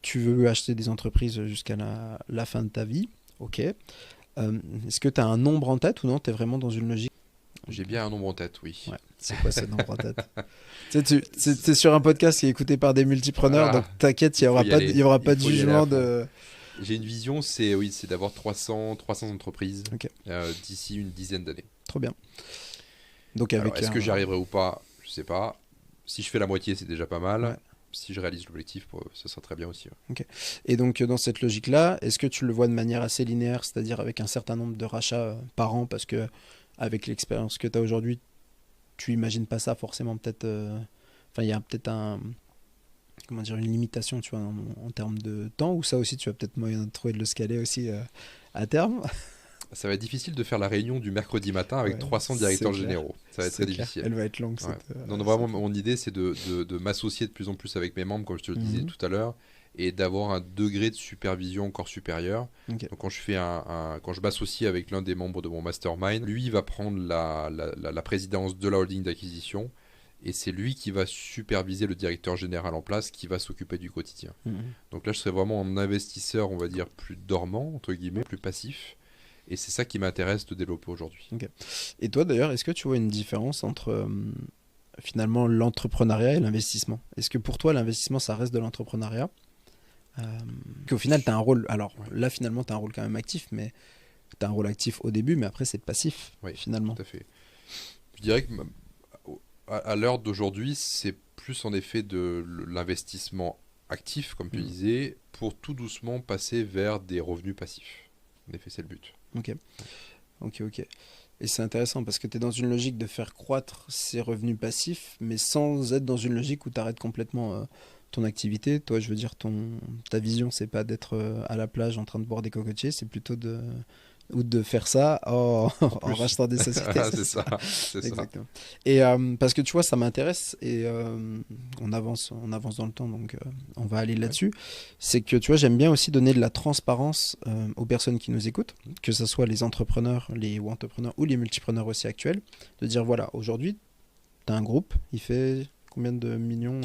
tu veux acheter des entreprises jusqu'à la fin de ta vie. Ok. Est-ce que tu as un nombre en tête ou non? Tu es vraiment dans une logique? J'ai bien un nombre en tête, oui. Ouais. C'est quoi ce nombre en tête? Tu sais, c'est sur un podcast qui est écouté par des multipreneurs, donc Voilà, t'inquiète, il il n'y faut aura y pas aller. il y aura Il pas de faut y aller à jugement fond. de. J'ai une vision, c'est oui, c'est d'avoir 300 entreprises Ok, d'ici une dizaine d'années. trop bien. Donc Alors, avec est-ce que j'y un. arriverai ou pas? Je sais pas. Si je fais la moitié, c'est déjà pas mal. Ouais. Si je réalise l'objectif, ce sera très bien aussi. Ouais. Ok. Et donc dans cette logique-là, est-ce que tu le vois de manière assez linéaire, c'est-à-dire avec un certain nombre de rachats par an, parce que avec l'expérience que tu as aujourd'hui, tu imagines pas ça forcément peut-être. Enfin, il y a peut-être comment dire, une limitation, tu vois, en termes de temps, ou ça aussi, tu as peut-être moyen de trouver de le scaler aussi à terme. Ça va être difficile de faire la réunion du mercredi matin avec Ouais, 300 c'est directeurs clair. généraux. Ça va être très C'est clair. difficile. Elle va être longue Ouais. cette. Non, non, vraiment, cette... mon idée, c'est de m'associer de plus en plus avec mes membres, comme je te le disais Mhm. tout à l'heure, et d'avoir un degré de supervision encore supérieur. Ok. Donc, quand je fais quand je m'associe avec l'un des membres de mon mastermind, lui il va prendre la présidence de la holding d'acquisition, et c'est lui qui va superviser le directeur général en place, qui va s'occuper du quotidien. Mhm. Donc là, je serais vraiment un investisseur, on va dire, plus dormant, entre guillemets, plus passif. Et c'est ça qui m'intéresse de développer aujourd'hui. Ok. Et toi d'ailleurs, est-ce que tu vois une différence entre finalement l'entrepreneuriat et l'investissement? Est-ce que pour toi l'investissement ça reste de l'entrepreneuriat? Qu'au final tu as un rôle, alors Ouais. là finalement tu as un rôle quand même actif, mais tu as un rôle actif au début, mais après c'est passif Oui, finalement. tout à fait. Je dirais que à l'heure d'aujourd'hui, c'est plus en effet de l'investissement actif, comme tu Mhm. disais, pour tout doucement passer vers des revenus passifs. En effet, c'est le but. Ok, ok, ok. Et c'est intéressant parce que tu es dans une logique de faire croître ces revenus passifs, mais sans être dans une logique où tu arrêtes complètement ton activité. Toi, je veux dire, ta vision, c'est pas d'être à la plage en train de boire des cocotiers, c'est plutôt ou de faire ça En en plus, rachetant des sociétés, c'est c'est ça. ça, c'est ça. Exactement. Et parce que tu vois, ça m'intéresse et on avance dans le temps, donc on va aller Ouais. là-dessus. C'est que tu vois, j'aime bien aussi donner de la transparence aux personnes qui nous écoutent, que ce soit les entrepreneurs, les entrepreneurs ou les multipreneurs aussi actuels, de dire voilà, aujourd'hui, tu as un groupe, il fait combien de millions